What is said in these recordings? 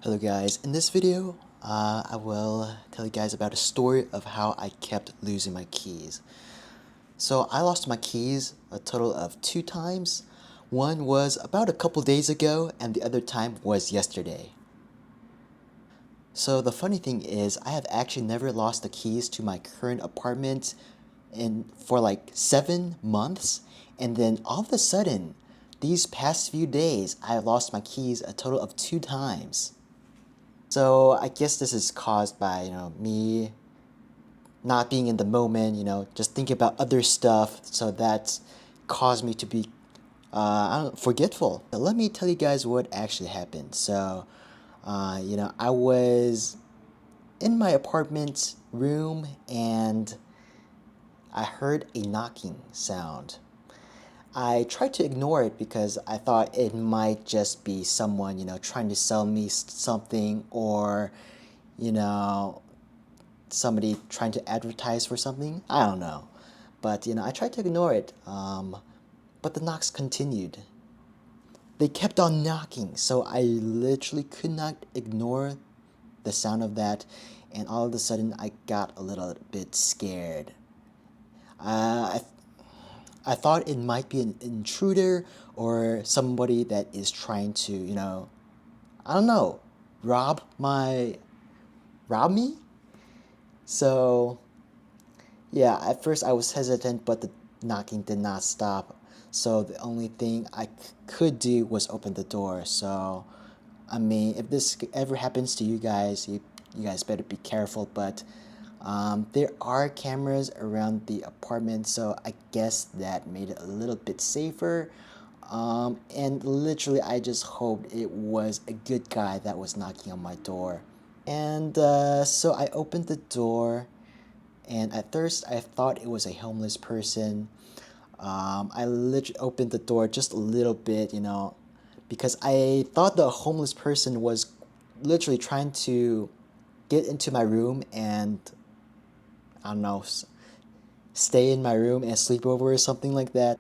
Hello guys, in this video I will tell you guys about a story of how I kept losing my keys. So I lost my keys a total of 2 times. One was about a couple days ago and the other time was yesterday. So the funny thing is I have actually never lost the keys to my current apartment for like 7 months, and then all of a sudden these past few days I lost my keys a total of 2 times. So I guess this is caused by, me not being in the moment, just thinking about other stuff. So that's caused me to be, I don't know, forgetful. But let me tell you guys what actually happened. So, I was in my apartment room and I heard a knocking sound. I tried to ignore it because I thought it might just be someone, trying to sell me something, or, you know, somebody trying to advertise for something. I don't know. But, I tried to ignore it. But the knocks continued. They kept on knocking, so I literally could not ignore the sound of that. And all of a sudden, I got a little bit scared. I I thought it might be an intruder or somebody that is trying to, I don't know, rob me. So, yeah, at first I was hesitant, but the knocking did not stop. So the only thing I could do was open the door. So, I mean, if this ever happens to you guys, you guys better be careful. But there are cameras around the apartment, so I guess that made it a little bit safer. And literally, I just hoped it was a good guy that was knocking on my door. And so I opened the door, and at first I thought it was a homeless person. I literally opened the door just a little bit, because I thought the homeless person was literally trying to get into my room and, I don't know, stay in my room and sleep over or something like that.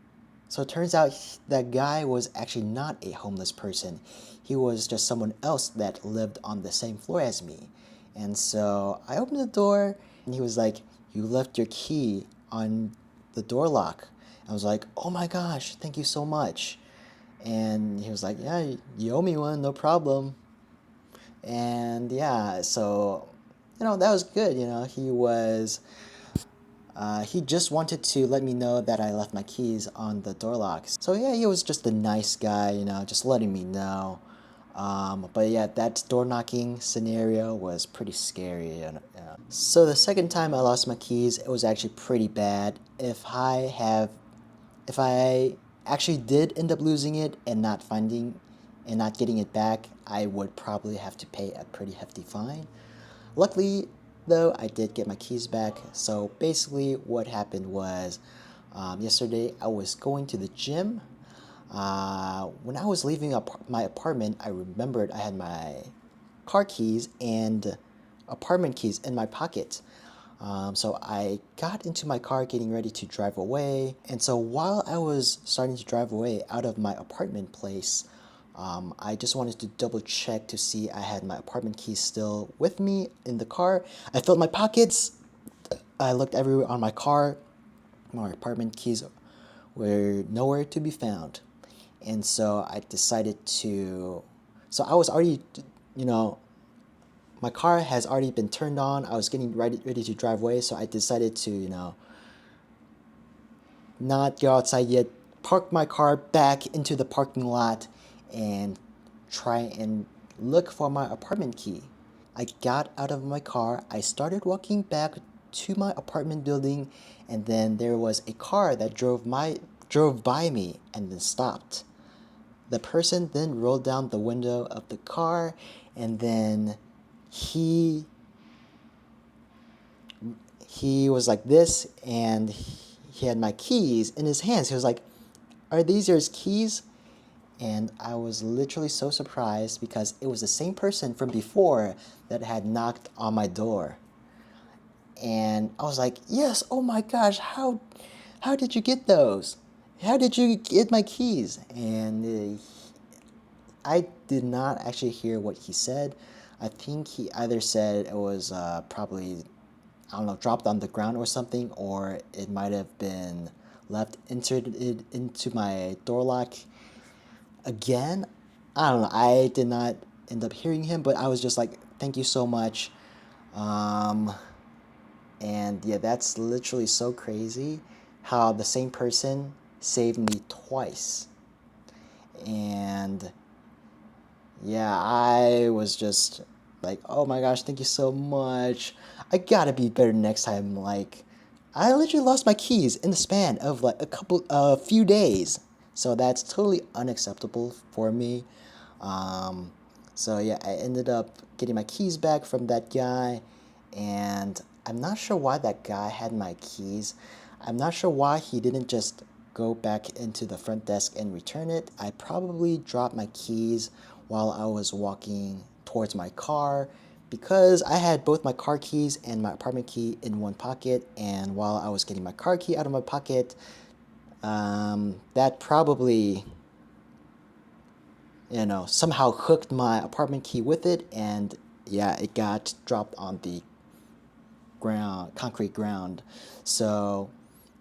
So it turns out that guy was actually not a homeless person. He was just someone else that lived on the same floor as me. And so I opened the door and he was like, "You left your key on the door lock." I was like, "Oh my gosh, thank you so much." And he was like, "Yeah, you owe me one, no problem." And yeah, so, that was good. He just wanted to let me know that I left my keys on the door locks. So yeah, he was just a nice guy, just letting me know. But yeah, that door knocking scenario was pretty scary. So the second time I lost my keys, it was actually pretty bad. If I actually did end up losing it and not getting it back, I would probably have to pay a pretty hefty fine. Luckily, though, I did get my keys back. So basically, what happened was, yesterday I was going to the gym. When I was leaving my apartment, I remembered I had my car keys and apartment keys in my pocket. So I got into my car getting ready to drive away. And so while I was starting to drive away out of my apartment place, I just wanted to double check to see I had my apartment keys still with me in the car. I filled my pockets. I looked everywhere on my car. My apartment keys were nowhere to be found. And so I decided to. So I was already, you know, my car has already been turned on. I was getting ready to drive away, so I decided to, not go outside yet, park my car back into the parking lot, and try and look for my apartment key. I got out of my car, I started walking back to my apartment building, and then there was a car that drove by me and then stopped. The person then rolled down the window of the car, and then he he was like this, and he had my keys in his hands. He was like, "Are these your keys?" And I was literally so surprised because it was the same person from before that had knocked on my door. And I was like, "Yes, oh my gosh, how did you get those? How did you get my keys?" And I did not actually hear what he said. I think he either said it was probably, I don't know, dropped on the ground or something, or it might have been left inserted into my door lock again. I don't know. I did not end up hearing him, but I was just like, thank you so much. Um, and yeah, that's literally so crazy how the same person saved me twice. And yeah, I was just like, oh my gosh, thank you so much. I gotta be better next time. Like, I literally lost my keys in the span of like a few days. So that's totally unacceptable for me. Um, so yeah, I ended up getting my keys back from that guy, and I'm not sure why that guy had my keys. I'm not sure why he didn't just go back into the front desk and return it. I probably dropped my keys while I was walking towards my car because I had both my car keys and my apartment key in one pocket, and while I was getting my car key out of my pocket, that probably, somehow hooked my apartment key with it, and yeah, it got dropped on the ground, concrete ground. So,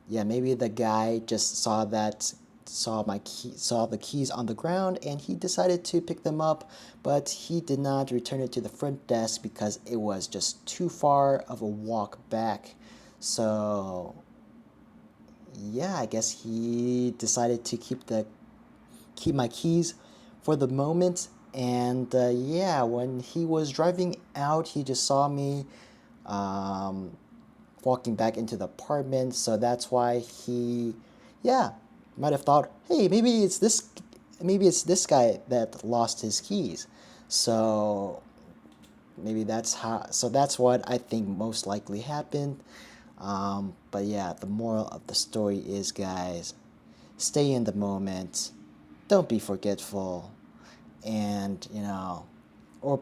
yeah, maybe the guy just saw the keys on the ground, and he decided to pick them up, but he did not return it to the front desk because it was just too far of a walk back. So, yeah, I guess he decided to keep my keys for the moment. And yeah, when he was driving out, he just saw me um, walking back into the apartment. So that's why he, yeah, might have thought, hey, maybe it's this guy that lost his keys. So maybe that's what I think most likely happened. But yeah, the moral of the story is, guys, stay in the moment, don't be forgetful, and or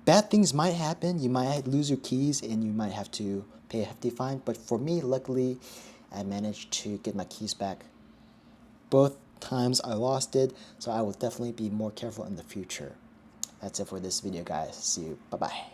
bad things might happen. You might lose your keys and you might have to pay a hefty fine, but for me, luckily, I managed to get my keys back both times I lost it, so I will definitely be more careful in the future. That's it for this video, guys. See you. Bye bye.